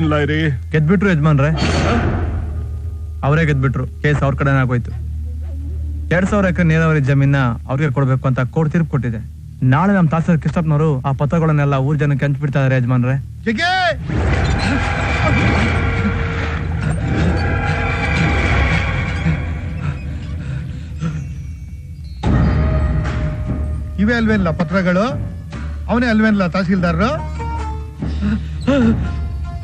ಏನ್ ಲಾಯ್ರಿ? ಗೆದ್ಬಿಟ್ರು ಯಜಮಾನ್ರೆ, ಅವರೇ ಗೆದ್ಬಿಟ್ರು. ಕೇಸ್ ಅವ್ರ ಕಡೆ ಆಗೋಯ್ತು. 2,000 ಎಕರೆ ನೀರಾವರಿ ಜಮೀನ ಅವ್ರಿಗೆ ಕೊಡ್ಬೇಕು ಅಂತ ಕೋರ್ಟ್ ತೀರ್ಪು ಕೊಟ್ಟಿದೆ. ನಾಳೆ ನಮ್ಮ ತಹಸೀಲ್ದಾರ್ ಕೃಷ್ಣಪ್ಪನವರು ಆ ಪತ್ರಗಳನ್ನೆಲ್ಲ ಊರ್ ಜನಕ್ಕೆ ಹಂಚ್ಬಿಡ್ತಾ ಇದಾರೆ ಯಜಮಾನ್ರೆ. ಇವೇ ಅಲ್ವೇನ್ಲ ಪತ್ರಗಳು? ಅವನೇ ಅಲ್ವೇನ್ಲ ತಹಸೀಲ್ದಾರರು?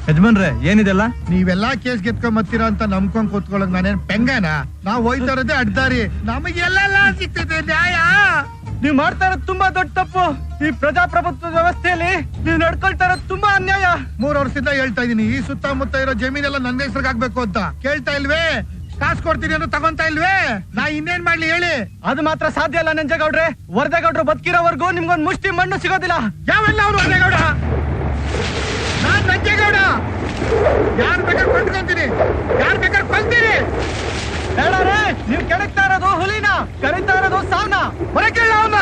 ಯಜಮಾನ್ರೆ ಏನಿದೆಲ್ಲ? ನೀವೆಲ್ಲಾ ಕೇಸ್ ಗೆತ್ಕೊಂಬತ್ತೀರಾ ಅಂತ ನಂಬ್ಕೊಂಡ್ ಕೂತ್ಕೊಳ್ಳೋದ್ ನಾನೇನ್ ಪೆಂಗನ? ನಾವ್ ಹೋಯ್ತಾ ಇರೋದೇ ಅಡ್ದಾರಿ. ನಮಗೆಲ್ಲ ಸಿಗ್ತದೆ ನ್ಯಾಯ. ನೀವ್ ಮಾಡ್ತಾ ಇರೋದು ತುಂಬಾ ದೊಡ್ಡ ತಪ್ಪು. ಈ ಪ್ರಜಾಪ್ರಭುತ್ವ ವ್ಯವಸ್ಥೆಯಲ್ಲಿ ನೀವ್ ನಡ್ಕೊಳ್ತಾ ಇರೋದು ತುಂಬಾ ಅನ್ಯಾಯ. 3 ವರ್ಷದಿಂದ ಹೇಳ್ತಾ ಇದೀನಿ, ಈ ಸುತ್ತಮುತ್ತ ಇರೋ ಜಮೀನೆಲ್ಲ ನನ್ನ ಹೆಸರಿಗಾಗ್ಬೇಕು ಅಂತ. ಕೇಳ್ತಾ ಇಲ್ವೇ? ಕಾಸು ಕೊಡ್ತೀನಿ ಅಂತ ತಗೊಂತಾ ಇಲ್ವೇ? ನಾ ಇನ್ನೇನ್ ಮಾಡ್ಲಿ ಹೇಳಿ? ಅದು ಮಾತ್ರ ಸಾಧ್ಯ ಇಲ್ಲ ನಂಜೇಗೌಡ್ರೆ. ವರದೇಗೌಡ್ರು ಬದುಕಿರೋವರೆಗೂ ನಿಮ್ಗೊಂದ್ ಮುಷ್ಟಿ ಮಣ್ಣು ಸಿಗೋದಿಲ್ಲ. ಯಾವೆಲ್ಲ ಅವ್ರು ವರದೇಗೌಡ? ನಾನ್ ನಂಜೇಗೌಡ. ಯಾರ್ ಬೇಕಾದ್ರೆ ಕೊಂಡ್ಕೊಂತೀನಿ, ಯಾರ್ ಬೇಕಾದ್ರೆ ಕೊಲ್ತೀನಿ. ಹೇಳಾರೆ, ನೀವ್ ಕೆಡಕ್ತಾ ಇರೋದು ಹುಲಿನ, ಕರೀತಾ ಇರೋದು ಸಾವ್ನ. ಹೊರಗೆಲ್ಲ ಅವನ.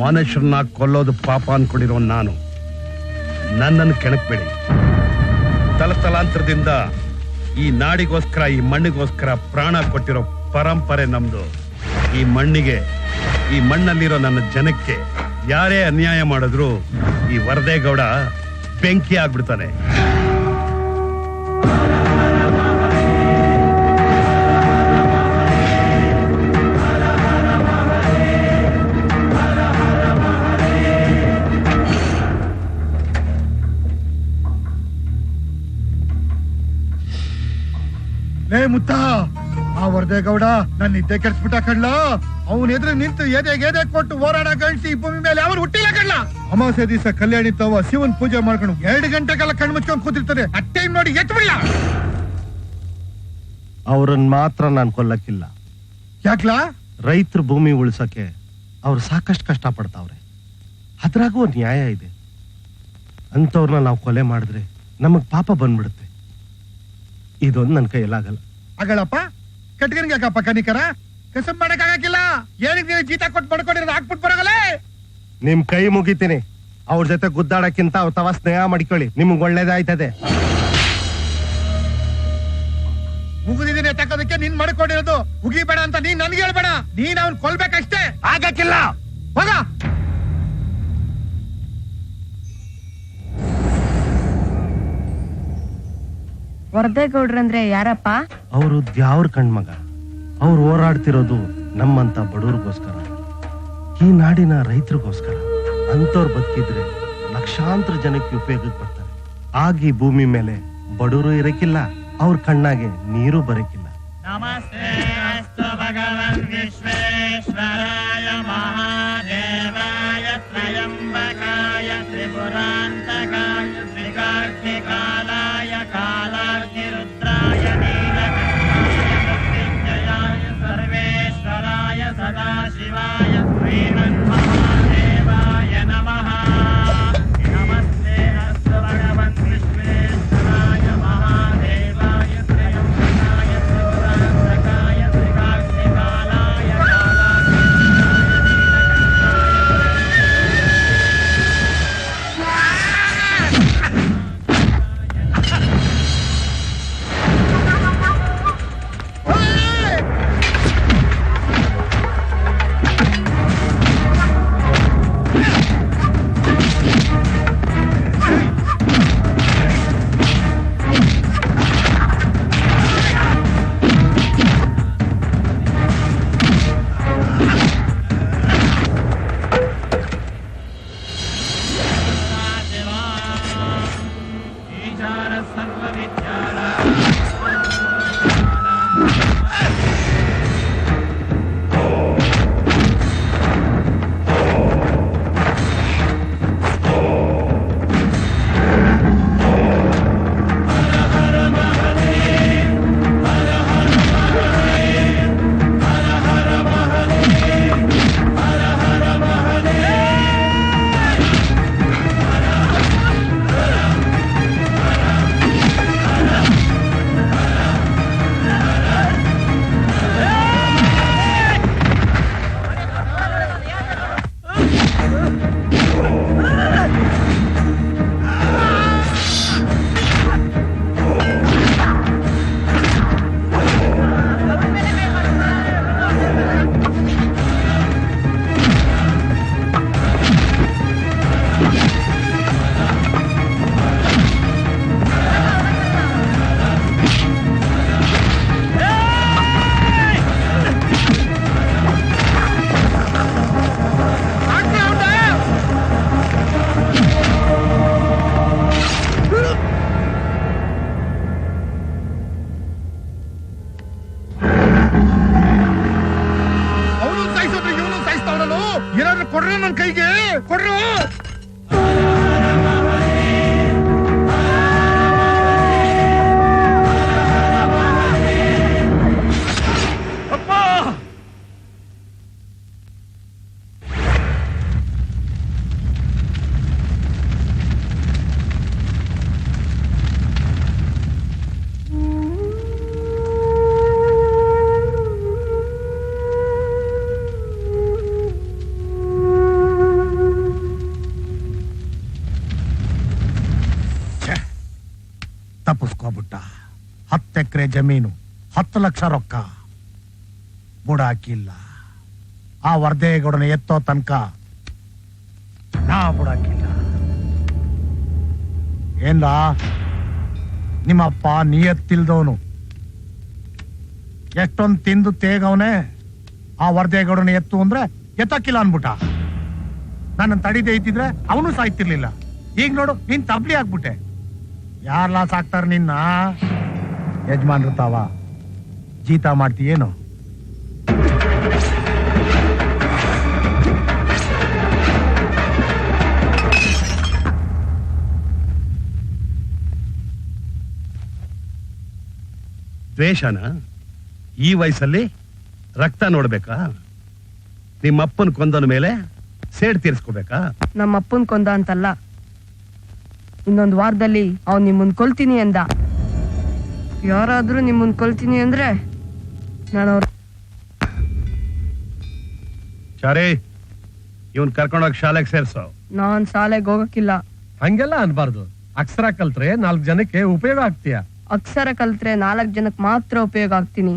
ಮನುಷ್ಯರನ್ನ ಕೊಲ್ಲೋದು ಪಾಪ ಅನ್ಕೊಂಡಿರೋ ನಾನು, ನನ್ನನ್ನು ಕೆಣಕ್ಬೇಡಿ. ತಲತಲಾಂತರದಿಂದ ಈ ನಾಡಿಗೋಸ್ಕರ, ಈ ಮಣ್ಣಿಗೋಸ್ಕರ ಪ್ರಾಣ ಕೊಟ್ಟಿರೋ ಪರಂಪರೆ ನಮ್ದು. ಈ ಮಣ್ಣಿಗೆ, ಈ ಮಣ್ಣಲ್ಲಿರೋ ನನ್ನ ಜನಕ್ಕೆ ಯಾರೇ ಅನ್ಯಾಯ ಮಾಡಿದ್ರು ಈ ವರದೇಗೌಡ ಬೆಂಕಿ ಆಗ್ಬಿಡ್ತಾನೆ. ಲೇ ಮುತ್ತ, ಆ ವರದೇಗೌಡ ನನ್ನ ನಿದ್ದೆ ಕೆಡ್ಸ್ಬಿಟ್ಟ ಕಡ್ಲ. ಅವನ ಎದುರು ನಿಂತು ಎದೆ ಕೊಟ್ಟು ಹೋರಾಡ ಗಂಟು ಈ ಭೂಮಿ ಮೇಲೆ ಅವನು ಹುಟ್ಟಿಲ್ಲ ಕಡ್ಲ. ಅಮಾವಾಸ್ಯೆ ದಿವಸ ಕಲ್ಯಾಣಿ ತವ ಶಿವನ್ ಪೂಜೆ ಮಾಡ್ಕೊಂಡು 2 ಗಂಟೆಗೆಲ್ಲ ಕಣ್ಣು ಮುಚ್ಕೊಂಡು ಕೂತಿರ್ತಾರೆ. ಆ ಟೈಮ್ ನೋಡಿ ಎತ್ತು ಬಿಡ್ಲ. ಅವ್ರನ್ನ ಮಾತ್ರ ನಾನು ಕೊಲ್ಲಕ್ಕಿಲ್ಲ. ಯಾಕ್ಲಾ? ರೈತರ ಭೂಮಿ ಉಳಿಸಕ್ಕೆ ಅವ್ರು ಸಾಕಷ್ಟು ಕಷ್ಟ ಪಡ್ತಾವ್ರೆ. ಅದ್ರಾಗೂ ಒಂದು ನ್ಯಾಯ ಇದೆ. ಅಂತವ್ರನ್ನ ನಾವು ಕೊಲೆ ಮಾಡಿದ್ರೆ ನಮಗ್ ಪಾಪ ಬಂದ್ಬಿಡುತ್ತೆ. ಇದೊಂದು ನನ್ನ ಕೈಯಲ್ಲಾಗಲ್ಲ. ಆಗಲ್ಲಪ್ಪ. ಕಟ್ಗನ್ಗೆ ಯಾಕಪ್ಪ ಕನಿಕರ? ಕಸಬ್ ಮಾಡಕ್ ಆಗಕ್ಕಿಲ್ಲ. ಏನಕ್ಕೆ ನೀವು ಜೀತ ಕೊಟ್ಟು ಮಾಡ್ಕೊಂಡಿರೋದು ಹಾಕ್ಬಿಟ್ಟು ಬರೋಗಲೇ? ನಿಮ್ ಕೈ ಮುಗಿತೀನಿ. ಅವ್ರ ಜೊತೆ ಗುದ್ದಾಡಕ್ಕಿಂತ ಅವ್ರ ತವ ಸ್ನೇಹ ಮಾಡ್ಕೊಳ್ಳಿ, ನಿಮ್ಗೆ ಒಳ್ಳೇದಾಯ್ತದೆ. ಮುಗಿದಿದ್ದೀನಿ ತಕ್ಕೋದಕ್ಕೆ ನೀನ್ ಮಾಡ್ಕೊಂಡಿರೋದು. ಮುಗಿಬೇಡ ಅಂತ ನೀನ್ ನನ್ಗೆ ಹೇಳ್ಬೇಡ. ನೀನ್ ಅವ್ನ್ ಕೊಲ್ಬೇಕಷ್ಟೇ. ಆಗಕ್ಕಿಲ್ಲ. ಹೋಗ. ವರದೇಗೌಡ್ರಂದ್ರೆ ಯಾರಪ್ಪ? ಅವರು ದ್ಯಾವ್ರ ಕಣ್ಮಗ. ಅವ್ರು ಹೋರಾಡ್ತಿರೋದು ನಮ್ಮಂತ ಬಡವ್ರಿಗೋಸ್ಕರ, ಈ ನಾಡಿನ ರೈತರಿಗೋಸ್ಕರ. ಅಂತವ್ರು ಬದುಕಿದ್ರೆ ಲಕ್ಷಾಂತರ ಜನಕ್ಕೆ ಉಪಯೋಗಕ್ಕೆ ಬರ್ತಾರೆ. ಆಗ ಈ ಭೂಮಿ ಮೇಲೆ ಬಡವರು ಇರಕ್ಕಿಲ್ಲ, ಅವ್ರ ಕಣ್ಣಾಗೆ ನೀರು ಬರಕ್ಕಿಲ್ಲ. ನಮಸ್ತೆ ಅಸ್ತು ಭಗವನ್ ವಿಶ್ವೇಶ್ವರಾಯ ಮಹಾದೇವಾಯ ತ್ರಯಂಬಕಾಯ ತ್ರಿಪುರಾಂತಕಾಯ ತ್ರಿಕಾರ್ತಿಕಾಲಾಯ ಕಾಲಾಗ್ನಿರುದ್ರಾಯ ನೀಲಕಂಠಾಯ ಮೃತ್ಯುಂಜಯಾಯ ಸರ್ವೇಶ್ವರಾಯ ಸದಾಶಿವಾಯ ಶ್ರೀಮನ್ಮಹಾದೇವಾಯ ನಮಃ. ನಮಸ್ತೆ ಅಸ್ತು ಭಗವನ್ ವಿಶ್ವೇಶ್ವರಾಯ ಮಹಾದೇವಾಯ ತ್ರಯಂಬಕಾಯ ತ್ರಿಪುರಾಂತಕಾಯ ತ್ರಿಕಾರ್ತಿಕಾಲಾಯ ಕಾಲಾಗ್ನಿರುದ್ರಾಯ ನೀಲಕಂಠಾಯ ಅವನು ಸಾಯಿಸೋದ್ರೆ ಇವನು ಸಾಯಿಸ್ತಾವನಲ್ಲ, ಏನಾದ್ರು ಕೊಡ್ರಿ ನನ್ ಕೈಗೆ, ಕೊಡ್ರು. ತಪ್ಪಿಸ್ಕೋಬಿಟ್ಟ. 10 ಎಕರೆ ಜಮೀನು, 10 ಲಕ್ಷ ರೊಕ್ಕ ಬುಡಾಕಿಲ್ಲ. ಆ ವರ್ದೇಗೌಡನ ಎತ್ತೋ ತನಕ ನಾ ಬುಡಾಕಿಲ್ಲ. ಏನ್ಲ ನಿಮ್ಮಪ್ಪ ನಿಯತ್ತಿಲ್ದವನು, ಎಷ್ಟೊಂದು ತಿಂದು ತೇಗವನೆ. ಆ ವರ್ದೇಗೌಡನ ಎತ್ತು ಅಂದ್ರೆ ಎತ್ತಕ್ಕಿಲ್ಲ ಅನ್ಬಿಟ್ಟ. ನನ್ನ ತಡಿದೇ ಇದ್ದಿದ್ರೆ ಅವನು ಸಾಯ್ತಿರ್ಲಿಲ್ಲ. ಈಗ ನೋಡು, ನೀನ್ ತಬ್ಲಿ ಆಗ್ಬಿಟ್ಟೆ. ಯಾರ್ಲಾ ಸಾಕ್ತಾರ ನಿನ್ನ? ಯಜಮಾನ್ರು ಜೀತ ಮಾಡ್ತೀಯೇನು? ದ್ವೇಷನ ಈ ವಯಸ್ಸಲ್ಲಿ ರಕ್ತ ನೋಡ್ಬೇಕಾ? ನಿಮ್ಮಪ್ಪನ್ ಕೊಂದನ ಮೇಲೆ ಸೇಡ್ ತೀರ್ಸ್ಕೋಬೇಕಾ? ನಮ್ಮ ಅಪ್ಪನ್ ಕೊಂದ ಅಂತಲ್ಲ, ಇನ್ನೊಂದು ವಾರದಲ್ಲಿ ಅವ್ನು ನಿಮ್ಮನ್ ಕೊಲ್ತೀನಿ ಅಂದ. ಯಾರಾದ್ರೂ ನಿಮ್ಮನ್ ಕೊಲ್ತೀನಿ ಅಂದ್ರೆ ನಾನು ಅವ್ರ ಚಾರೇ, ಇವನ್ ಕರ್ಕೊಂಡೋಗಿ ಶಾಲೆಗೆ ಸೇರ್ಸೋ. ನಾನ್ ಶಾಲೆಗೆ ಹೋಗಕ್ಕಿಲ್ಲ. ಹಂಗೆಲ್ಲ ಅನ್ಬಾರ್ದು. ಅಕ್ಷರ ಕಲ್ತ್ರೆ 4 ಜನಕ್ಕೆ ಉಪಯೋಗ ಆಗ್ತೀಯ. ಅಕ್ಷರ ಕಲ್ತ್ರೆ 4 ಜನಕ್ಕೆ ಮಾತ್ರ ಉಪಯೋಗ ಆಗ್ತೀನಿ.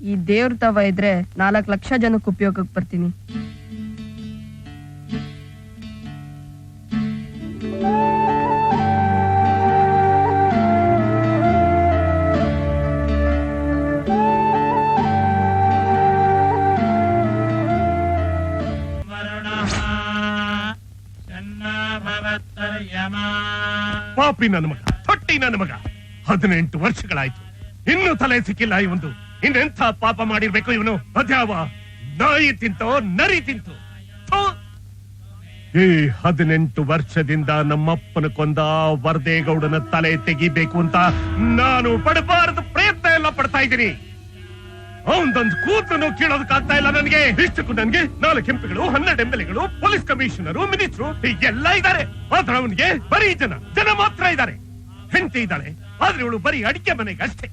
ಈ ದೇವ್ರ ತವ ಇದ್ರೆ 4 ಲಕ್ಷ ಜನಕ್ಕೆ ಉಪಯೋಗಕ್ಕೆ ಬರ್ತೀನಿ. ಪಾಪಿ ನನ್ನ ಮಗ, ತೊಟ್ಟಿ ನನ್ನ ಮಗ. 18 ವರ್ಷಗಳಾಯ್ತು, ಇನ್ನೂ ತಲೆ ಸಿಕ್ಕಿಲ್ಲ ಇವಂದು. ಇನ್ನೆಂಥ ಪಾಪ ಮಾಡಿರ್ಬೇಕು ಇವನು? ಅದ್ಯಾವ ನಾಯಿ ತಿಂತೋ ನರಿ ತಿಂತು? ಥು! ಈ 18 ವರ್ಷದಿಂದ ನಮ್ಮಪ್ಪನ ಕೊಂದ ವರ್ದೇಗೌಡನ ತಲೆ ತೆಗಿಬೇಕು ಅಂತ ನಾನು ಪಡಬಾರದು ಪ್ರಯತ್ನ ಎಲ್ಲ ಪಡ್ತಾ ಇದ್ದೀನಿ. ಅವನದೊಂದು ಕೂತನು ಕೀಳೋದಕ್ಕಾಗ್ತಾ ಇಲ್ಲ ನನಗೆ. ಇಷ್ಟಕ್ಕೂ ನನಗೆ 4 ಎಂಪಿಗಳು, 12 ಎಂಎಲ್ಎಗಳು, ಪೊಲೀಸ್ ಕಮಿಷನರು, ಮಿನಿಸ್ಟ್ರು ಹೀಗೆಲ್ಲ ಇದ್ದಾರೆ. ಆದ್ರೆ ಅವನಿಗೆ ಬರೀ ಜನ ಮಾತ್ರ ಇದ್ದಾರೆ. ಹೆಂಡತಿ ಇದ್ದಾಳೆ, ಆದ್ರೆ ಇವಳು ಬರೀ ಅಡಿಕೆ ಮನೆಗೆ ಅಷ್ಟೇ.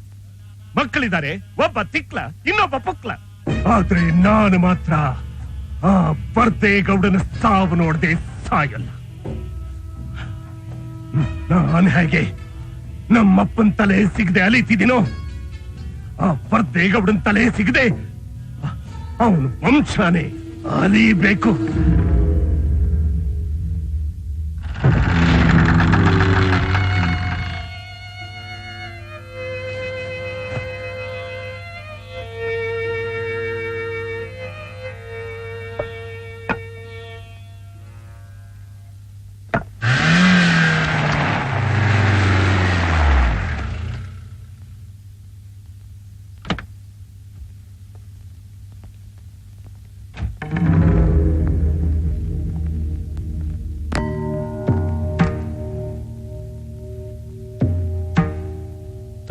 ಮಕ್ಕಳಿದ್ದಾರೆ, ಒಬ್ಬ ತಿಕ್ಲ, ಇನ್ನೊಬ್ಬ ಪುಕ್ಲ. ಆದ್ರೆ ನಾನು ಮಾತ್ರ ಆ ವರ್ದೇಗೌಡನ ಸಾವು ನೋಡದೆ ಸಾಯಲ್ಲ. ನಾನು ಹೇಗೆ ನಮ್ಮಪ್ಪನ ತಲೆ ಸಿಗದೆ ಅಲಿತಿದ್ದೀನೋ, ಆ ವರ್ದೇಗೌಡನ ತಲೆ ಸಿಗದೆ ಅವನು ವಂಶನೇ ಅಲಿಬೇಕು.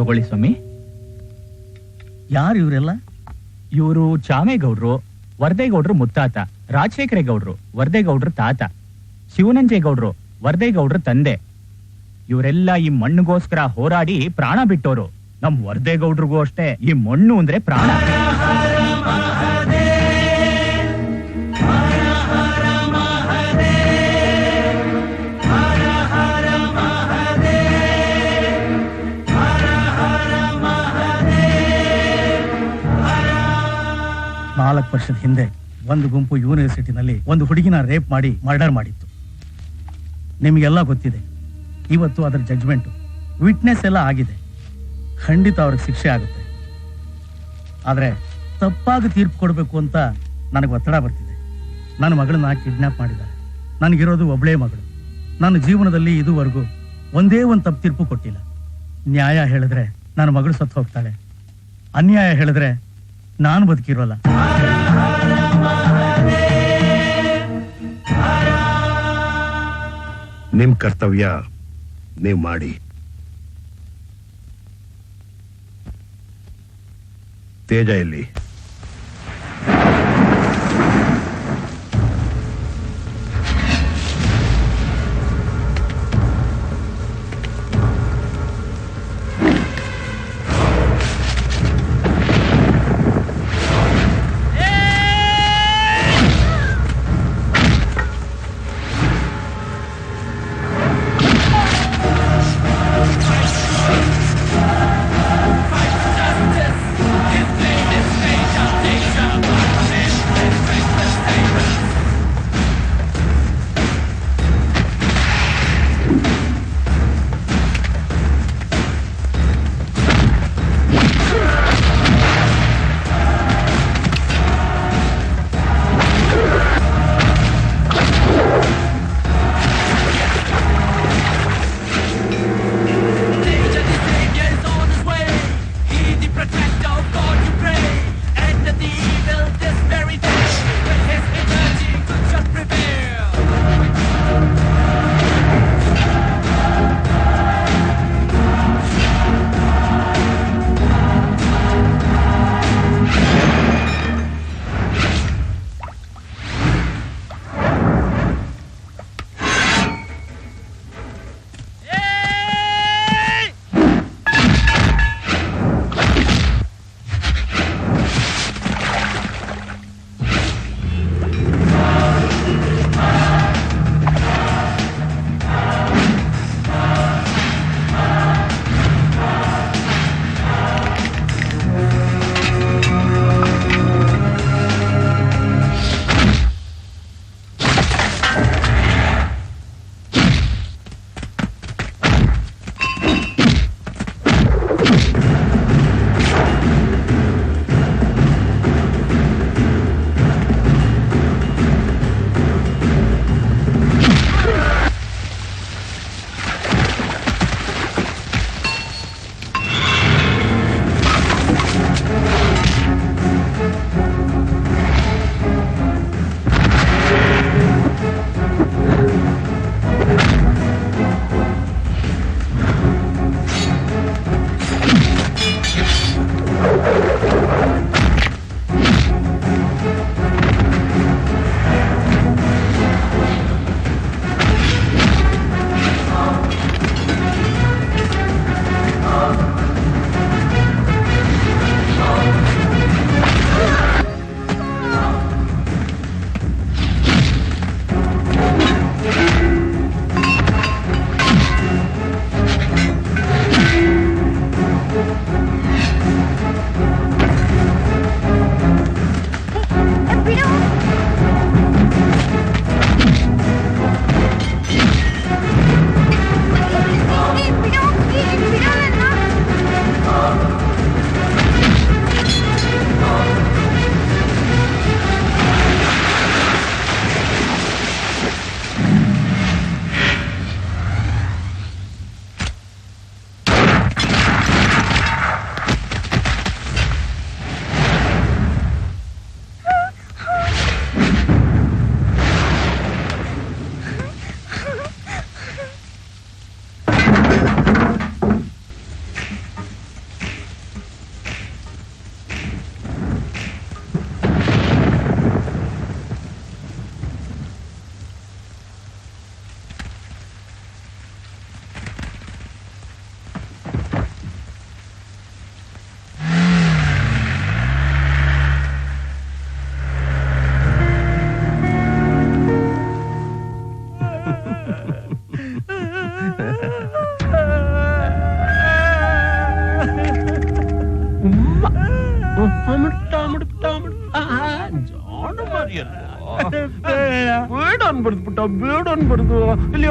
ತಗೊಳ್ಳಿ ಸ್ವಾಮಿ. ಯಾರು ಇವರೆಲ್ಲ? ಇವರು ಚಾಮೇಗೌಡ್ರು, ವರ್ದೇಗೌಡ್ರು ಮುತ್ತಾತ, ರಾಜಶೇಖರೇಗೌಡ್ರು, ವರ್ದೇಗೌಡ್ರು ತಾತ, ಶಿವನಂಜೇಗೌಡ್ರು, ವರ್ದೇಗೌಡ್ರು ತಂದೆ. ಇವರೆಲ್ಲ ಈ ಮಣ್ಣಿಗೋಸ್ಕರ ಹೋರಾಡಿ ಪ್ರಾಣ ಬಿಟ್ಟೋರು. ನಮ್ ವರ್ದೇಗೌಡ್ರಿಗೂ ಅಷ್ಟೇ ಈ ಮಣ್ಣು ಅಂದ್ರೆ ಪ್ರಾಣ. ನಾಲ್ಕು ವರ್ಷದ ಹಿಂದೆ ಒಂದು ಗುಂಪು ಯೂನಿವರ್ಸಿಟಿನಲ್ಲಿ ಒಂದು ಹುಡುಗಿನ ರೇಪ್ ಮಾಡಿ ಮರ್ಡರ್ ಮಾಡಿತ್ತು. ನಿಮಗೆಲ್ಲ ಗೊತ್ತಿದೆ. ಇವತ್ತು ಅದರ ಜಡ್ಜ್ಮೆಂಟು, ವಿಟ್ನೆಸ್ ಎಲ್ಲ ಆಗಿದೆ. ಖಂಡಿತ ಅವ್ರಿಗೆ ಶಿಕ್ಷೆ ಆಗುತ್ತೆ. ಆದರೆ ತಪ್ಪಾಗಿ ತೀರ್ಪು ಕೊಡಬೇಕು ಅಂತ ನನಗೆ ಒತ್ತಡ ಬರ್ತಿದೆ. ನನ್ನ ಮಗಳನ್ನ ಕಿಡ್ನಾಪ್ ಮಾಡಿದ್ದಾರೆ. ನನಗಿರೋದು ಒಬ್ಬಳೇ ಮಗಳು. ನನ್ನ ಜೀವನದಲ್ಲಿ ಇದುವರೆಗೂ ಒಂದೇ ಒಂದು ತಪ್ಪು ತೀರ್ಪು ಕೊಟ್ಟಿಲ್ಲ. ನ್ಯಾಯ ಹೇಳಿದ್ರೆ ನನ್ನ ಮಗಳು ಸತ್ತು ಹೋಗ್ತಾಳೆ, ಅನ್ಯಾಯ ಹೇಳಿದ್ರೆ ನಾನು ಬದುಕಿರೋಲ್ಲ. ನಿಮ್ ಕರ್ತವ್ಯ ನೀವು ಮಾಡಿ. ತೇಜ ಎಲ್ಲಿ? His name is Fate. ಬೇಡ ಅನ್ಬಾರ್ದು ಬೇಡ ಅನ್ಬಾರ್ದು ಇಲ್ಲಿ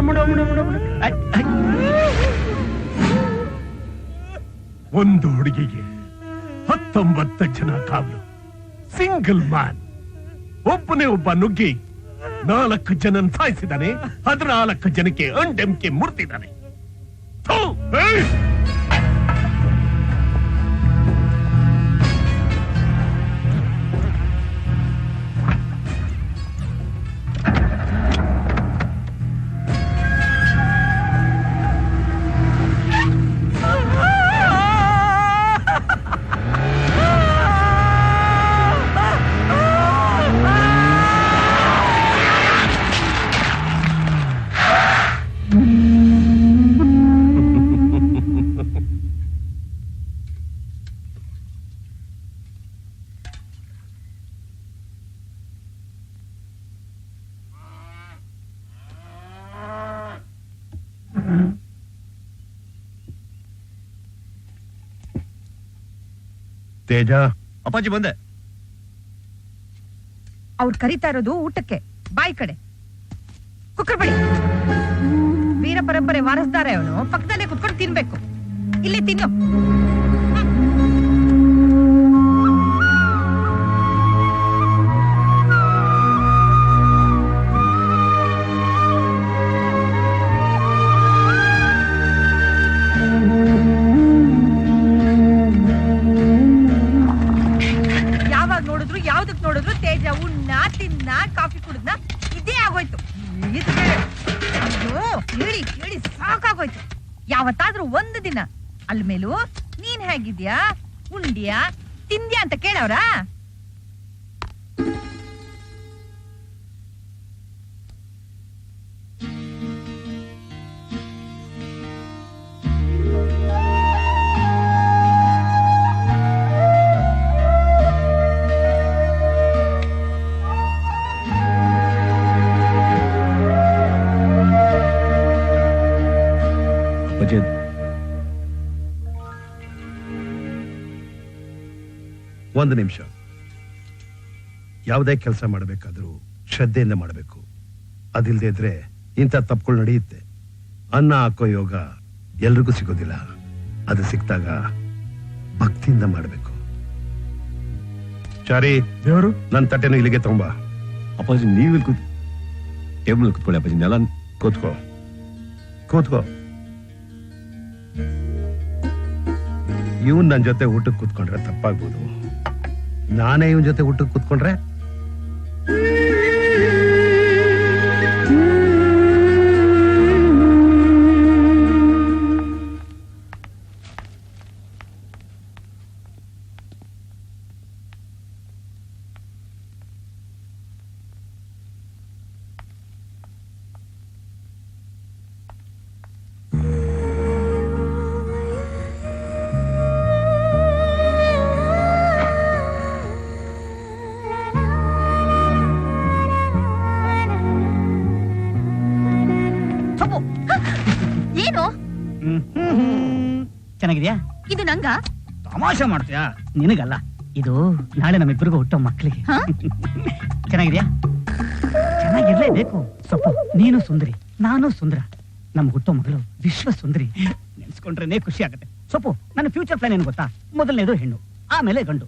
ಒಂದು ಹುಡುಗಿಗೆ 19 ಜನ ಕಾವಲು, ಸಿಂಗಲ್ ಮ್ಯಾನ್. ಒಬ್ಬನೇ ಒಬ್ಬ ನುಗ್ಗಿ 4 ಜನ ಸಾಯಿಸಿದಾನೆ. 14 ಜನಕ್ಕೆ ಅಂಡೆಂಕೆ ಮುರ್ತಿದ್ದಾನೆ. ತೇಜ, ಅಪ್ಪಾಜಿ ಬಂದೆ. ಅವ್ರು ಕರಿತಾ ಇರೋದು ಊಟಕ್ಕೆ. ಬಾಯಿ ಕಡೆ ಕುಕ್ಕರ್ ಬಳಿ. ವೀರ ಪರಂಪರೆ ವಾರಸ್ದಾರ ಅವನು. ಪಕ್ಕದಲ್ಲೇ ಕುತ್ಕೊಂಡು ತಿನ್ಬೇಕು. ಇಲ್ಲಿ ತಿನ್ನು. ಯಾವ್ದಕ್ ನೋಡಿದ್ರು ತೇಜ ಉಣ್ಣ ತಿನ್ನ ಕಾಫಿ ಕುಡಿದ್ನ ಇದೇ ಆಗೋಯ್ತು. ಹೇಳಿ ಹೇಳಿ ಸಾಕಾಗೋಯ್ತು. ಯಾವತ್ತಾದ್ರೂ ಒಂದು ದಿನ ಅಲ್ ಮೇಲೂ ನೀನ್ ಹೇಗಿದ್ಯಾ, ಉಂಡ್ಯಾ, ತಿಂದ್ಯಾ ಅಂತ ಕೇಳವ್ರ? ಒಂದು ನಿಮಿಷ. ಯಾವುದೇ ಕೆಲಸ ಮಾಡಬೇಕಾದ್ರೂ ಶ್ರದ್ಧೆಯಿಂದ ಮಾಡಬೇಕು. ಅದಿಲ್ಲದೆ ಇದ್ರೆ ಇಂಥ ತಪ್ಪುಗಳು ನಡೆಯುತ್ತೆ. ಅನ್ನ ಹಾಕೋ ಯೋಗ ಎಲ್ರಿಗೂ ಸಿಗೋದಿಲ್ಲ. ಅದು ಸಿಕ್ತಾಗ ಭಕ್ತಿಯಿಂದ ಮಾಡಬೇಕು. ಚಾರಿ, ದೇವರು ನನ್ನ ತಟ್ಟೆನ ಇಲ್ಲಿಗೆ ತಗೊಂಬ. ಅಪ್ಪಾಜಿ ನೀವು ಟೇಬಲ್ ಕುತ್ಕೊಳ್ಳಿ. ಅಪ್ಪಾಜಿ ನೆಲ ಕೂತ್ಕೋ ಕೂತ್ಕೋ. ಇವನ್ ನನ್ನ ಜೊತೆ ಊಟಕ್ಕೆ ಕೂತ್ಕೊಂಡ್ರೆ ತಪ್ಪಾಗ್ಬೋದು. ನಾನೇ ಇವನ್ ಜೊತೆ ಊಟಕ್ಕೆ ಕೂತ್ಕೊಂಡ್ರೆ ಏನು ಚೆನ್ನಾಗಿದ್ಯಾ? ಇದು ನಂಗ? ತಮಾಷೆ ಮಾಡ್ತೀಯಾ? ನಿನಗಲ್ಲ, ಇದು ನಾಳೆ ನಮ್ಮಿಬ್ಬರಿಗೂ ಹುಟ್ಟೋ ಮಕ್ಕಳಿಗೆ. ಚೆನ್ನಾಗಿದ್ಯಾ? ಚೆನ್ನಾಗಿರ್ಲೇಬೇಕು. ಸೊಪ್ಪು, ನೀನು ಸುಂದರಿ, ನಾನು ಸುಂದರ. ನಮ್ ಹುಟ್ಟೋ ಮಗಳು ವಿಶ್ವ ಸುಂದರಿ. ನೆನ್ಸ್ಕೊಂಡ್ರೆ ಖುಷಿ ಆಗುತ್ತೆ. ಸೊಪ್ಪು, ನನ್ನ ಫ್ಯೂಚರ್ ಪ್ಲಾನ್ ಏನು ಗೊತ್ತಾ? ಮೊದಲನೇದು ಹೆಣ್ಣು, ಆಮೇಲೆ ಗಂಡು.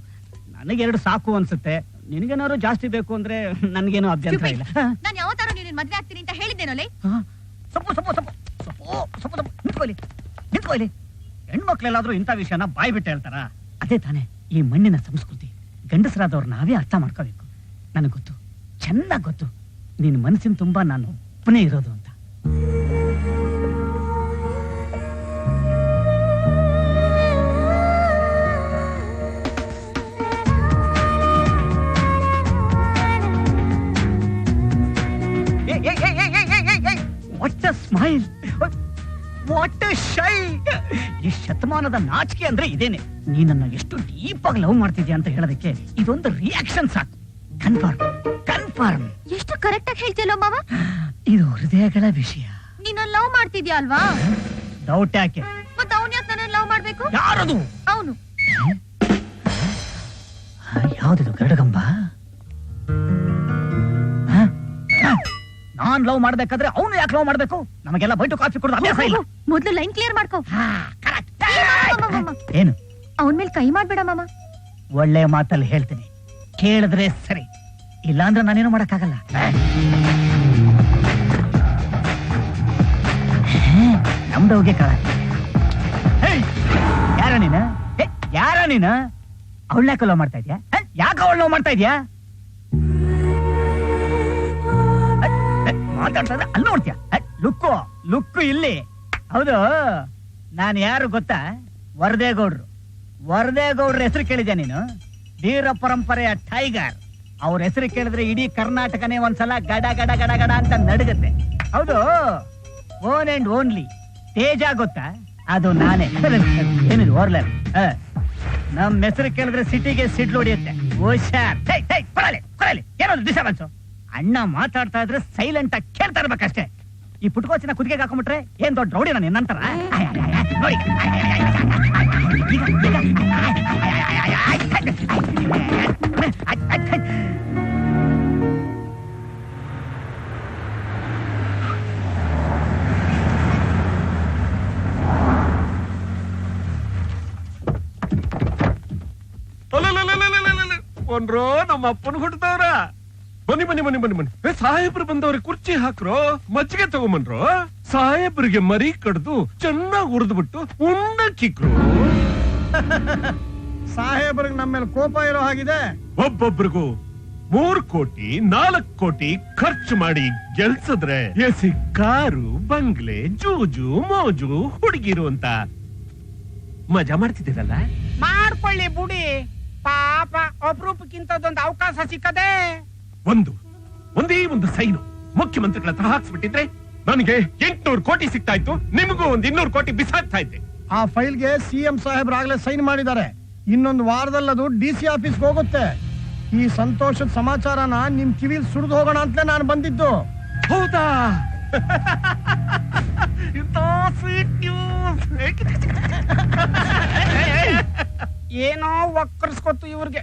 ನನಗೆರಡು ಸಾಕು ಅನ್ಸುತ್ತೆ. ನಿನಗೇನಾದ್ರು ಜಾಸ್ತಿ ಬೇಕು ಅಂದ್ರೆ ನನ್ಗೇನು ಅಭ್ಯಂತರ ಇಲ್ಲ. ನಾನು ಯಾವತ್ತಾರು ನೀನು ಮದ್ವೆ ಆಗ್ತೀನಿ ಅಂತ ಹೇಳಿದ್ದೇನೋಲೆ? ಸೊಪ್ಪು ಸೊಪ್ಪು ಸೊಪ್ಪು ಸೊಪ್ಪು ಸೊಪ್ಪು ಸೊಪ್ಪು ನಿಂತ್ಕೊಳ್ಳಿ ನಿಂತ್ಕೊಳ್ಳಿ. ಹೆಣ್ಮಕ್ಳೆಲ್ಲಾದ್ರೂ ಇಂಥ ವಿಷಯನ ಬಾಯ್ ಬಿಟ್ಟು ಹೇಳ್ತಾರ? ಅದೇ ತಾನೇ ಈ ಮಣ್ಣಿನ ಸಂಸ್ಕೃತಿ. ಗಂಡಸರಾದವ್ರು ನಾವೇ ಅರ್ಥ ಮಾಡ್ಕೋಬೇಕು. ನನಗೆ ಗೊತ್ತು, ಚೆನ್ನಾಗ್ ಗೊತ್ತು, ನಿನ್ ಮನಸ್ಸಿನ ತುಂಬಾ ನಾನು ಒಪ್ಪನೇ ಇರೋದು ಅಂತ. What a smile, what a shy. ಈ ಶತಮಾನದ ನಾಚಿಕೆ ಅಂದ್ರೆ ಇದೇನೆ. ನೀನನ್ನ ಎಷ್ಟು ಡೀಪ್ ಆಗಿ ಲವ್ ಮಾಡ್ತಿದ್ಯಾ ಅಂತ ಹೇಳೋದಕ್ಕೆ ಇದೊಂದು ರಿಯಾಕ್ಷನ್ ಸಾಕು. Confirm confirm. ಎಷ್ಟು ಕರೆಕ್ಟ್ ಆಗಿ ಹೇಳ್ತಿಯಲ್ಲ ಮಾವ. ಇದು ಹೃದಯಗಳ ವಿಷಯ. ನೀನು ಲವ್ ಮಾಡ್ತಿದ್ಯಾ ಅಲ್ವಾ? ಡೌಟ್ ಯಾಕೆ? ಮತ್ತೆ ಅವನ್ ಯಾಕೆ ನನ್ನ ಲವ್ ಮಾಡ್ಬೇಕು? ಯಾರದು? ಅವನು ಯಾವ್ದಿದು ಗರಡಗಂಬ? ನಾನ್ ಲವ್ ಮಾಡ್ಬೇಕಾದ್ರೆ ಅವನು ಯಾಕೆ ಲವ್ ಮಾಡ್ಬೇಕು? ನಮಗೆಲ್ಲ ಬೈಟು ಕಾಫಿ ಕೊಡೋದು ಅಭ್ಯಾಸ ಇಲ್ಲ. ಮೊದ್ಲು ಲೈನ್ ಕ್ಲಿಯರ್ ಮಾಡ್ಕೋ. ಏನು ಅವನ್ ಮೇಲೆ ಕೈ ಮಾಡ್ಬೇಡ ಮಾಮ. ಒಳ್ಳೆ ಮಾತಲ್ಲಿ ಹೇಳ್ತೀನಿ, ಕೇಳಿದ್ರೆ ಸರಿ, ಇಲ್ಲಾಂದ್ರೆ ನಾನೇನು ಮಾಡಕ್ಕಾಗಲ್ಲ. ನಮ್ದವ್ಗೆ ಕಾಳ. ಯಾರ ನೀನ? ಯಾರ ನೀನ? ಅವಳನ್ನ ಲವ್ ಮಾಡ್ತಾ ಇದ್ಯಾ? ಯಾಕೆ ಅವಳು ಲವ್ ಮಾಡ್ತಾ ಇದ್ಯಾ? ಮಾತಾಡ್ತಾ ಇದ್ರೆ ಅಲ್ಲಿ ನೋಡ್ತೀಯ. ಲುಕ್ಕು ಲುಕ್ಕು ಇಲ್ಲಿ. ಹೌದು, ನಾನು ಯಾರು ಗೊತ್ತಾ? ವರದೇಗೌಡ್ರು. ವರದೇಗೌಡ್ರ ಹೆಸರು ಕೇಳಿದ್ಯಾ ನೀನು? ವೀರ ಪರಂಪರೆಯ ಟೈಗರ್. ಅವ್ರ ಹೆಸರು ಕೇಳಿದ್ರೆ ಇಡೀ ಕರ್ನಾಟಕನೇ ಒಂದ್ಸಲ ಗಡ ಗಡ ಗಡ ಗಡ ಅಂತ ನಡುಗುತ್ತೆ. ಹೌದು, ಓನ್ ಅಂಡ್ ಓನ್ಲಿ ತೇಜ ಗೊತ್ತಾ? ಅದು ನಾನೇ. ಏನಿದು ಓರ್ಲರ್? ನಮ್ ಹೆಸರು ಕೇಳಿದ್ರೆ ಸಿಟಿಗೆ ಸಿಡ್ಲು ಹೊಡಿಯುತ್ತೆ. ಹುಷಾರ್. ಏನದು ಡಿಸ್ಟರ್ಬೆನ್ಸ್? ಅಣ್ಣ ಮಾತಾಡ್ತಾ ಇದ್ರೆ ಸೈಲೆಂಟ್ ಆಗಿ ಕೇಳ್ತಾ ಇರ್ಬೇಕಷ್ಟೇ. ಈ ಪುಟ್ಕೋಚಿನ ಕುದಿಗೆ ಹಾಕೊಂಡ್ಬಿಟ್ರೆ ಏನ್ ದೊಡ್ಡ ರೌಡಿ ನಾನು ನಂತರ ನೋಡಿ. ಒನ್ರೋ ನಮ್ಮ ಅಪ್ಪನ ಹುಟ್ಟದವ್ರ. ಬನ್ನಿ ಬನ್ನಿ ಬನ್ನಿ ಬನ್ನಿ ಬನ್ನಿ. ಸಾಹೇಬ್ರು ಬಂದವ್ರಿಗೆ ಕುರ್ಚಿ ಹಾಕ್ರೋ, ಮಜ್ಜಿಗೆ ತಗೊಂಬನ್ರೋ. ಸಾಹೇಬ್ರಿಗೆ ಮರಿ ಕಡ್ದು ಚೆನ್ನಾಗಿ ಉರಿದ್ಬಿಟ್ಟು ಉಣ್ಣಕ್ಕಿಕ್ರು. ಸಾಹೇಬ್ರಿಗೆ ನಮ್ಮ ಮೇಲೆ ಕೋಪ ಇರೋ ಹಾಗಿದೆ. ಒಬ್ಬೊಬ್ರಿಗೂ 3 ಕೋಟಿ 4 ಕೋಟಿ ಖರ್ಚು ಮಾಡಿ ಗೆಲ್ಸಿದ್ರೆ ಎಸಿ ಕಾರು, ಬಂಗ್ಲೆ, ಜೂಜು, ಮೋಜು, ಹುಡುಗಿರು ಅಂತ ಮಜಾ ಮಾಡ್ತಿದ್ದೀರಲ್ಲ. ಮಾಡ್ಕೊಳ್ಳಿ ಬುಡಿ. ಪಾಪ ಒಬ್ರೂಪಕ್ಕಿಂತದೊಂದು ಅವಕಾಶ ಸಿಕ್ಕದೆ. ಒಂದೇ ಒಂದು ಸೈನು ಮುಖ್ಯಮಂತ್ರಿಗಳ ಹತ್ರ ಹಾಕ್ಸ್ಬಿಟ್ಟಿದ್ರೆ ನನಗೆ 800 ಕೋಟಿ ಸಿಗ್ತಾ ಇತ್ತು, ನಿಮಗೂ 200 ಕೋಟಿ ಬಿಸಾಕ್ತಾ ಇದ್ದೆ. ಆ ಫೈಲ್ಗೆ ಸಿಎಂ ಸಾಹೇಬ್ರಾಗ್ಲೇ ಸೈನ್ ಮಾಡಿದ್ದಾರೆ. ಇನ್ನೊಂದು ವಾರದಲ್ಲಿ ಅದು ಡಿಸಿ ಆಫೀಸ್ಗೆ ಹೋಗುತ್ತೆ. ಈ ಸಂತೋಷದ ಸಮಾಚಾರನ ನಿಮ್ ಕಿವಿಲ್ ಸುರಿದು ಹೋಗೋಣ ಅಂತಲೇ ನಾನು ಬಂದಿದ್ದು. ಹೌದಾ? ಏನೋ ಒಕ್ಕರ್ಸ್ಕೊತ್ತು ಇವ್ರಿಗೆ.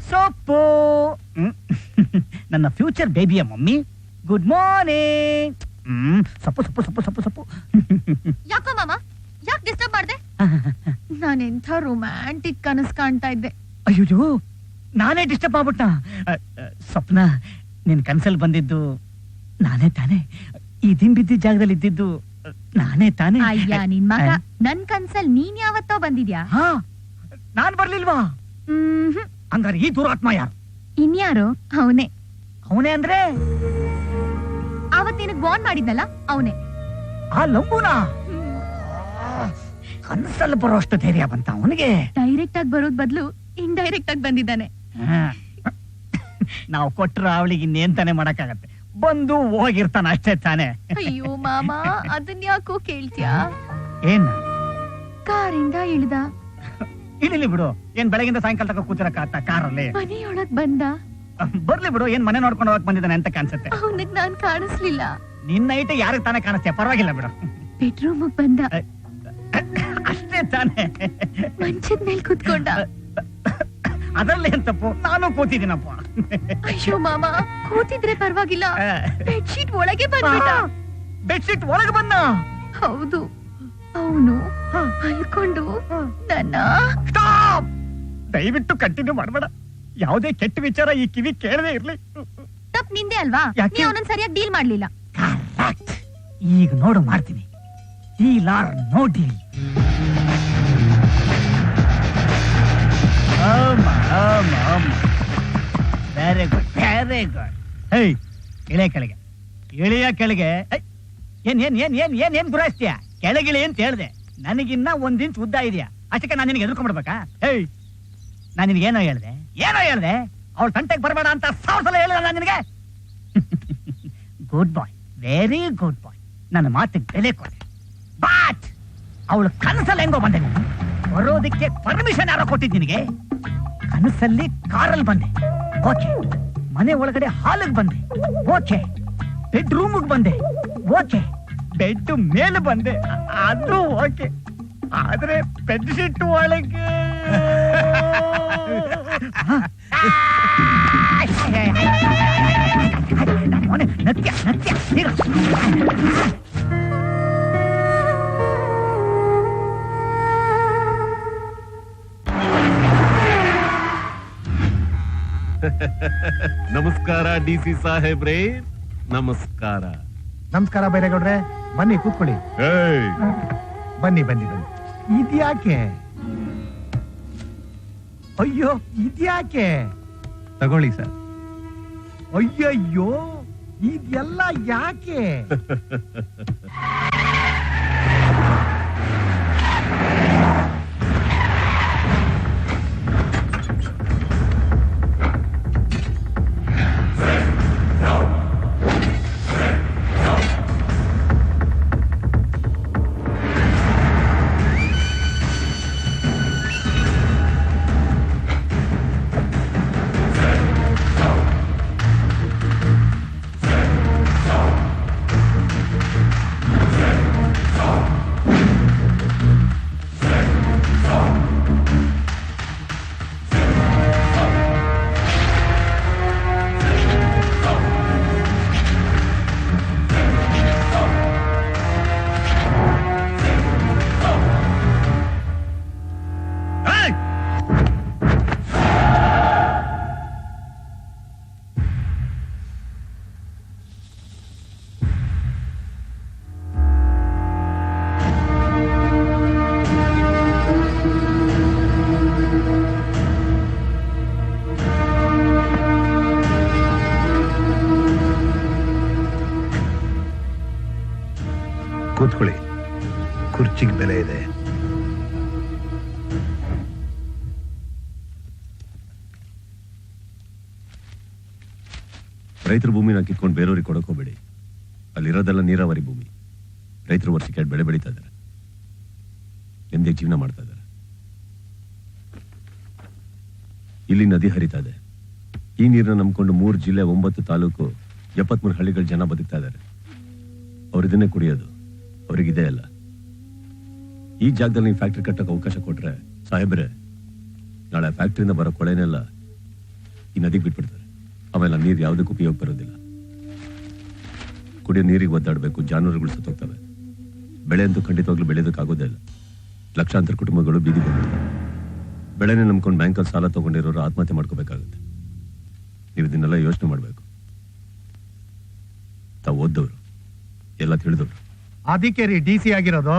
ಸೊಪ್ಪು. ನನ್ನ ಫ್ಯೂಚರ್ ಬೇಬಿಯ ಮಮ್ಮಿ. Good morning. ಸೊಪ್ಪು ಸೊಪ್ಪು ಸೊಪ್ಪು ಸೊಪ್ಪು ಸೊಪ್ಪು. ಯಾಕೋ ಮಾಮ, ಯಾಕೆ ಡಿಸ್ಟರ್ಬ್ ಮಾಡ್ದೆ? ನಾನು ಎಂಥ ರೊಮ್ಯಾಂಟಿಕ್ ಕನಸು ಕಾಣ್ತಾ ಇದ್ದೆ. ಅಯ್ಯೋ, ನಾನೇ ಡಿಸ್ಟರ್ಬ್ ಆಗ್ಬಿಟ್ಟ. ಸ್ವಪ್ನ, ನಿನ್ ಕನ್ಸಲ್ಲಿ ಬಂದಿದ್ದು ನಾನೇ ತಾನೇ? ಈ ದಿಂಬಿದ್ದ ಜಾಗದಲ್ಲಿ ಇದ್ದಿದ್ದು ನಾನೇ ತಾನೇ? ಅಯ್ಯ ನಿನ್ ಮಗ, ನನ್ ಕನ್ಸಲ್ ನೀನ್ ಯಾವತ್ತೋ ಬಂದಿದ್ಯಾ? ಹಾ, ನಾನ್ ಬರ್ಲಿಲ್ವಾ? ಹಂಗಾರೆ ಈ ದುರಾತ್ಮ ಯಾರು? ಇನ್ಯಾರು? ಅವನೇ. ಅವನೇ ಅಂದ್ರೆ ಅವತ್ ನಿನಗ್ ಬಾಂಡ್ ಮಾಡಿದ್ನಲ್ಲ, ಅವನೇ. ಆ ಲಂಬುನ ಕನ್ಸಲ್ಲಿ ಬರೋಷ್ಟು ಧೈರ್ಯ ಬಂತ ಅವನಿಗೆ? ಡೈರೆಕ್ಟ್ ಆಗಿ ಬರೋದ್ ಬದಲು ಇಂಡೈರೆಕ್ಟ್ ಆಗಿ ಬಂದಿದ್ದಾನೆ. ನಾವು ಕೊಟ್ರ ಅವಳಿಗೆ ಇನ್ನೇನ್ ತಾನೇ ಮಾಡಕ್ಕಾಗತ್ತೆ? ಬಂದು ಹೋಗಿರ್ತಾನ ಅಷ್ಟೇ ತಾನೆ. ಅಯ್ಯೋ ಮಾಮ, ಅದನ್ ಯಾಕೋ ಕೇಳ್ತ್ಯಾ? ಏನ್ ಕಾರಿಂದ ಇಳ್ದ. ಇಳಿಲಿ ಬಿಡು. ಏನ್ ಬೆಳಗಿಂದ ಸಾಯಂಕಾಲ ತಕ ಕೂತಿರಕ್ಕಾಗ್ತ ಕಾರಲ್ಲಿ? ಮನೆಯೊಳಗ್ ಬಂದ. ಬರ್ಲಿ ಬಿಡು. ಏನ್ ಮನೆ ನೋಡ್ಕೊಂಡು ಹೋಗಕ್ ಬಂದಿದ್ದಾನೆ ಅಂತ ಕಾಣಿಸುತ್ತೆ. ಅವನಿಗ್ ನಾನ್ ಕಾಣಿಸ್ಲಿಲ್ಲ. ನಿನ್ನ ಐಟ ಯಾರಿಗೆ ತಾನೇ ಕಾಣಿಸ್ತೆ? ಪರವಾಗಿಲ್ಲ ಬಿಡು. ಬೆಡ್ರೂಮ್ ಬಂದ. ಅಷ್ಟೇ ತಾನೆ. ಮಂಚದ ಮೇಲೆ ಕುತ್ಕೊಂಡ. ಅದರಲ್ಲಿ ಏನ್ ತಪ್ಪು? ನಾನು ಕೂತಿದ್ದೀನಪ್ಪ. ಅಯ್ಯೋ ಮಾಮ, ಕೂತಿದ್ರೆ ಪರವಾಗಿಲ್ಲ, ಬೆಡ್ಶೀಟ್ ಒಳಗೆ ಬಂದ್ಬಿಟ್ಟ. ಬೆಡ್ಶೀಟ್ ಒಳಗೆ ಬಂದ? ಹೌದು. ಅವನು ಅಲ್ಕೊಂಡು ನನ್ನ. ದಯವಿಟ್ಟು ಕಂಟಿನ್ಯೂ ಮಾಡಬೇಡ. ಯಾವುದೇ ಕೆಟ್ಟ ವಿಚಾರ ಈ ಕಿವಿ ಕೇಳದೆ ಇರ್ಲಿ. ತಪ್ಪು ನಿಂದೆ ಅಲ್ವಾ? ನೀ ಅವನನ್ನ ಸರಿಯಾಗಿ ಡೀಲ್ ಮಾಡ್ಲಿಲ್ಲ. ಈಗ ನೋಡು, ಮಾಡ್ತೀನಿ. Deal or no deal. Very good, very good. Hey, ಇಳಿಯ ಕೆಳಗೆ, ಇಳಿಯ ಕೆಳಗೆ. ಏನ್ ಏನ್ ಏನ್ ಏನ್ ಏನ್ ಏನ್ ಗುರಾಯಿಸ್ತೀಯ? ಕೆಳಗಿಳಿ ಅಂತ ಹೇಳ್ದೆ. ನನಗಿನ್ನ 1 ಇಂಚ್ ಉದ್ದ ಇದೆಯಾ? ಅಷ್ಟಕ್ಕೆ ನಾನು ನಿನಗೆ ಎದುರ್ಕೊಂಡ್ಬಿಡ್ಬೇಕಾ? ಹೇಯ್, ನಾನು ನಿನಗೆ ಏನೋ ಹೇಳ್ದೆ? ಅವಳು ತಂಟೆಗೆ ಬರಬೇಡ ಅಂತ 1000 ಸಲ ಹೇಳಿದ ನಾನು ನಿನಗೆ. ಗುಡ್ ಬಾಯ್, ವೆರಿ ಗುಡ್ ಬಾಯ್. ನನ್ನ ಮಾತಿಗೆ ಬೆಲೆ ಕೊಡೆ. ಬಟ್ ಅವಳು ಕನಸಲ್ಲಿ ಹೆಂಗೋ ಬಂದೆ ನೀನು? ಬರೋದಕ್ಕೆ ಪರ್ಮಿಷನ್ ಯಾರೋ ಕೊಟ್ಟಿದ್ ನಿನಗೆ? ಕನಸಲ್ಲಿ ಕಾರಲ್ಲಿ ಬಂದೆ, ಓಕೆ. ಮನೆ ಒಳಗಡೆ ಹಾಲಿಗೆ ಬಂದೆ, ಓಕೆ. ಬೆಡ್ರೂಮ್ಗೆ ಬಂದೆ, ಓಕೆ. ಬೆಡ್ ಮೇಲೆ ಬಂದೆ, ಅದು ಓಕೆ. ಆದ್ರೆ ಬೆಡ್ಶೀಟ್ ಒಳಗೆ ನತ್ಯ ನತ್ಯ ಈಗ ನಮಸ್ಕಾರ ಡಿ ಸಿ ಸಾಹೇಬ್ರೇ, ನಮಸ್ಕಾರ. ನಮಸ್ಕಾರ ಬೈರೇಗೌಡ್ರೆ, ಬನ್ನಿ ಕೂತ್ಕೊಳ್ಳಿ. ಬನ್ನಿ ಬನ್ನಿ ಬನ್ನಿ. ಇದ್ಯಾಕೆ? ಅಯ್ಯೋ ಇದ್ಯಾಕೆ? ತಗೊಳ್ಳಿ ಸರ್. ಅಯ್ಯಯ್ಯೋ ಇದೆಲ್ಲ ಯಾಕೆ? ಕೂತ್ಕೊಳ್ಳಿ, ಕುರ್ಚಿಗೆ ಬೆಲೆ ಇದೆ. ರೈತರ ಭೂಮಿನ ಕಿತ್ಕೊಂಡು ಬೇರೆಯವ್ರಿಗೆ ಕೊಡಕ್ ಹೋಗ್ಬೇಡಿ. ಅಲ್ಲಿರೋದೆಲ್ಲ ನೀರಾವರಿ ಭೂಮಿ. ರೈತರು ವರ್ಷಕ್ಕೆ ಬೆಳೆ ಬೆಳೀತಾ ಇದ್ದಾರೆ, ನೆಮ್ಮದಿಯಾಗಿ ಜೀವನ ಮಾಡ್ತಾ ಇದ್ದಾರೆ. ಇಲ್ಲಿ ನದಿ ಹರಿತಾ ಇದೆ. ಈ ನೀರನ್ನ ನಂಬ್ಕೊಂಡು 3 ಜಿಲ್ಲೆ 9 ತಾಲೂಕು 73 ಹಳ್ಳಿಗಳ ಜನ ಬದುಕ್ತಾ ಇದ್ದಾರೆ. ಅವ್ರು ಇದನ್ನೇ ಕುಡಿಯೋದು. ಅವ್ರಿಗಿದೆ ಅಲ್ಲ. ಈ ಜಾಗದಲ್ಲಿ ನೀವು ಫ್ಯಾಕ್ಟ್ರಿ ಕಟ್ಟಕ್ಕೆ ಅವಕಾಶ ಕೊಟ್ರೆ ಸಾಹೇಬ್ರೆ, ನಾಳೆ ಫ್ಯಾಕ್ಟ್ರಿಯಿಂದ ಬರೋ ಕೊಳೆನೆಲ್ಲ ಈ ನದಿಗೆ ಬಿಟ್ಬಿಡ್ತಾರೆ. ಆಮೇಲೆ ಆ ನೀರು ಯಾವುದಕ್ಕೂ ಉಪಯೋಗ ಬರೋದಿಲ್ಲ. ಕುಡಿಯೋ ನೀರಿಗೆ ಒದ್ದಾಡಬೇಕು, ಜಾನುವಾರುಗಳು ಸತ್ತೋಗ್ತವೆ. ಬೆಳೆ ಅಂತೂ ಖಂಡಿತವಾಗ್ಲೂ ಬೆಳೆಯೋದಕ್ಕಾಗೋದೇ ಇಲ್ಲ. ಲಕ್ಷಾಂತರ ಕುಟುಂಬಗಳು ಬೀದಿ ಬಂದಿವೆ. ಬೆಳೆನೇ ನಂಬ್ಕೊಂಡು ಬ್ಯಾಂಕಲ್ಲಿ ಸಾಲ ತಗೊಂಡಿರೋರು ಆತ್ಮಹತ್ಯೆ ಮಾಡ್ಕೋಬೇಕಾಗುತ್ತೆ. ನೀವು ಇದನ್ನೆಲ್ಲ ಯೋಚನೆ ಮಾಡಬೇಕು. ತಾವು ಓದ್ದವ್ರು, ಎಲ್ಲ ತಿಳಿದವ್ರು. ಅದಕ್ಕೆ ರೀ ಡಿ ಸಿ ಆಗಿರೋದು.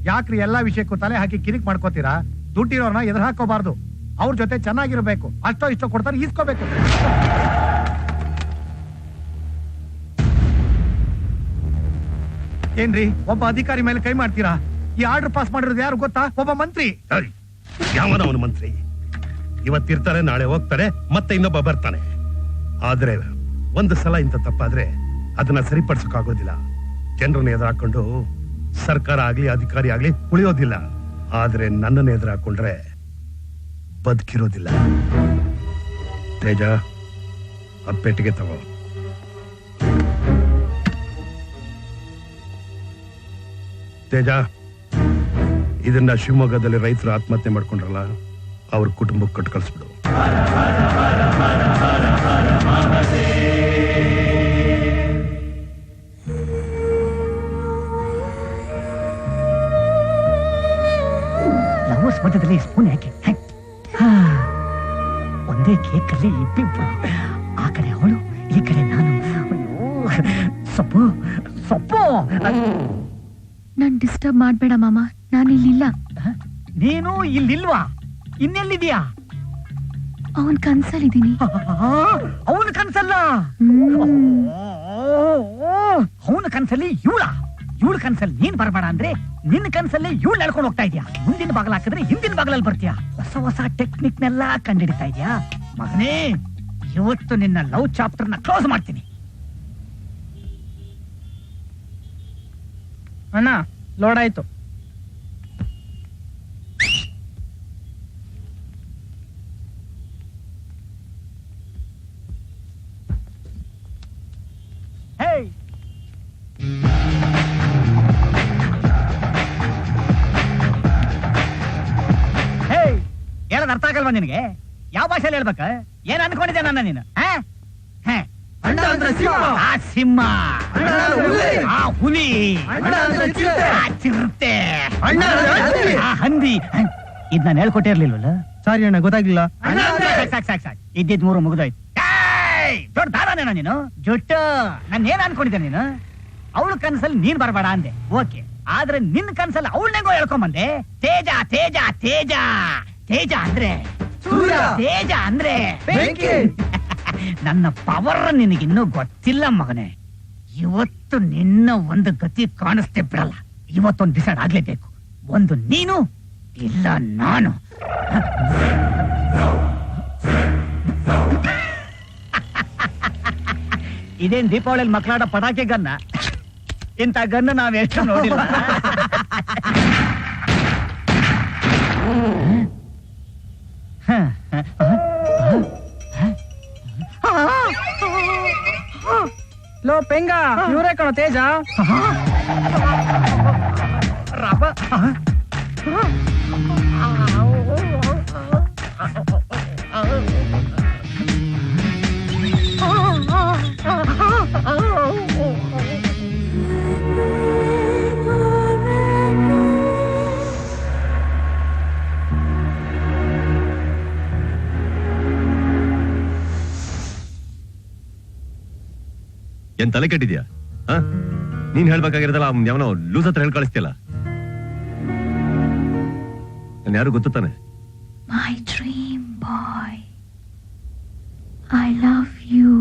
ಯಾಕ್ರಿ ಎಲ್ಲಾ ವಿಷಯಕ್ಕೂ ತಲೆ ಹಾಕಿ ಕಿರಿಕ್ ಮಾಡ್ಕೋತೀರಾ? ದುಡ್ಡಿರೋರ್ನ ಎದುರು ಹಾಕೋಬಾರ್ದು. ಅವ್ರ ಜೊತೆ ಚೆನ್ನಾಗಿರ್ಬೇಕು. ಅಷ್ಟೋ ಇಷ್ಟೋ ಕೊಡ್ತಾರೆ, ಈಸ್ಕೋಬೇಕು. ಏನ್ರಿ ಒಬ್ಬ ಅಧಿಕಾರಿ ಮೇಲೆ ಕೈ ಮಾಡ್ತೀರಾ? ಈ ಆರ್ಡರ್ ಪಾಸ್ ಮಾಡಿರೋದು ಯಾರು ಗೊತ್ತಾ? ಒಬ್ಬ ಮಂತ್ರಿ. ಯಾವನ ಅವನ ಮಂತ್ರಿ? ಇವತ್ತಿರ್ತಾರೆ, ನಾಳೆ ಹೋಗ್ತಾರೆ, ಮತ್ತೆ ಇನ್ನೊಬ್ಬ ಬರ್ತಾನೆ. ಆದ್ರೆ ಒಂದು ಸಲ ಇಂಥ ತಪ್ಪಾದ್ರೆ ಅದನ್ನ ಸರಿಪಡಿಸಕ್ಕಾಗೋದಿಲ್ಲ. ಜನರನ್ನ ಎದುರು ಹಾಕೊಂಡು ಸರ್ಕಾರ ಆಗ್ಲಿ ಅಧಿಕಾರಿ ಆಗ್ಲಿ ಉಳಿಯೋದಿಲ್ಲ. ಆದ್ರೆ ನನ್ನನ್ನು ಎದುರು ಹಾಕೊಂಡ್ರೆ ಬದುಕಿರೋದಿಲ್ಲ. ತೇಜ, ಆ ಪೆಟ್ಟಿಗೆ ತಗೋ. ತೇಜ, ಇದನ್ನ ಶಿವಮೊಗ್ಗದಲ್ಲಿ ರೈತರು ಆತ್ಮಹತ್ಯೆ ಮಾಡ್ಕೊಂಡ್ರಲ್ಲ, ಅವ್ರ ಕುಟುಂಬಕ್ಕೆ ಕೊಟ್ಟು ಕಳಿಸ್ಬಿಡು. ಲವರ್ಸ್ ಮಧ್ಯದಲ್ಲಿ ಸ್ಪೂನ್ ಯಾಕೆ? ಒಂದೇ ಕೇಕ್ ಅಲ್ಲಿ ಇಬ್ಬಿಬ್ರು. ಆ ಕಡೆ ಅವಳು, ಈ ಕಡೆ ನಾನು. ಸೊಪ್ಪು ಸೊಪ್ಪು. ನನ್ ಡಿಸ್ಟರ್ಬ್ ಮಾಡ್ಬೇಡ ಮಾಮ, ನಾನು ಇಲ್ಲಿಲ್ಲ. ನೀನು ಇಲ್ಲಿಲ್ವಾ? ಇನ್ನೆಲ್ಲಿದ್ಯಾ? ಅವನ್ ಕನ್ಸಲ್ಲಿದ್ದೀನಿ. ಅವನ ಕನ್ಸಲ್ಲ, ಅವನ ಕನ್ಸಲ್ಲಿ ಇವಳ ಕನ್ಸಲ್ಲಿ ನೀನ್ ಬರಬೇಡ ಅಂದ್ರೆ ನಿನ್ನ ಕನ್ಸಲ್ಲಿ ಇವಳು ನಡ್ಕೊಂಡು ಹೋಗ್ತಾ ಇದ್ಯಾ. ಮುಂದಿನ ಬಾಗಲ ಹಾಕಿದ್ರೆ ಹಿಂದಿನ ಬಾಗಲಲ್ಲಿ ಬರ್ತೀಯಾ. ಹೊಸ ಟೆಕ್ನಿಕ್ ನೆಲ್ಲ ಕಂಡಿಡಿತಾ ಇದ್ಯಾ ಮಗನೇ. ಇವತ್ತು ನಿನ್ನ ಲವ್ ಚಾಪ್ಟರ್ ನ ಕ್ಲೋಸ್ ಮಾಡ್ತೀನಿ. ಅಣ್ಣ ಲೋಡ್ ಆಯ್ತು. ಹೇಳೋದು ಅರ್ಥ ಆಗಲ್ವಾ ನಿನಗೆ? ಯಾವ ಭಾಷೆಯಲ್ಲಿ ಹೇಳ್ಬೇಕ? ಏನ್ ಅನ್ಕೊಂಡಿದ್ದೆ ನನ್ನ ನೀನು? ಆ ಸಿಂಹ, ಆ ಹುಲಿ, ಆ ಚಿರತೆ, ಆ ಹಂದಿ. ಇದ್ ನಾನು ಹೇಳ್ಕೊಟ್ಟಿರ್ಲಿಲ್ವಲ್ಲ? ಸಾರಿ ಅಣ್ಣ, ಗೊತ್ತಾಗ್ಲಿಲ್ಲ. ಸಾಕ್ ಇದ್ದಿದ್ 3 ಮುಗಿದೋಯ್ತು. ದೊಡ್ಡ ದಾದಾನೇನ ನೀನು? ಜೊಟ್ಟು ನಾನು ಏನ್ ಅನ್ಕೊಂಡಿದ್ದೆ ನೀನು? ಅವಳು ಕನ್ಸಲ್ಲಿ ನೀನ್ ಬರಬೇಡ ಅಂದೆ, ಓಕೆ. ಆದ್ರೆ ನಿನ್ ಕನ್ಸಲ್ಲಿ ಅವಳನ್ನೆಂಗೋ ಹೇಳ್ಕೊಂಬಂದೆ. ತೇಜ ತೇಜ ತೇಜ ತೇಜ ಅಂದ್ರೆ ತೇಜ ಅಂದ್ರೆ ನನ್ನ ಪವರ್ ನಿನಗಿನ್ನೂ ಗೊತ್ತಿಲ್ಲ ಮಗನೇ. ಇವತ್ತು ನಿನ್ನ ಒಂದು ಗತಿ ಕಾಣಿಸ್ತೇ ಬಿಡಲ್ಲ. ಇವತ್ತೊಂದು ಡಿಸೈಡ್ ಆಗ್ಲೇಬೇಕು. ಒಂದು ನೀನು, ಇಲ್ಲ ನಾನು. ಇದೇನ್ ದೀಪಾವಳಿಯಲ್ಲಿ ಮಕ್ಕಳಾಡ ಪಟಾಕಿ ಗನ್ನ? ಇಂಥ ಗನ್ನ ನಾವೆಷ್ಟು ನೋಡಿಲ್ಲ. ಲೋ ಪೆಂಗ, ಇವರೇ ಕಣೋ ತೇಜ. ಏನ್ ತಲೆ ಕೆಟ್ಟಿದ್ಯಾ? ನೀನ್ ಹೇಳ್ಬೇಕಾಗಿರೋದಲ್ಲ, ಯಾವನೋ ಲೂಸ್ ಹತ್ರ ಹೇಳ್ ಕಳಿಸ್ತಿಯಲ್ಲ. ನಾನು ಯಾರು ಗೊತ್ತು ತಾನೆ? My dream boy, I love you.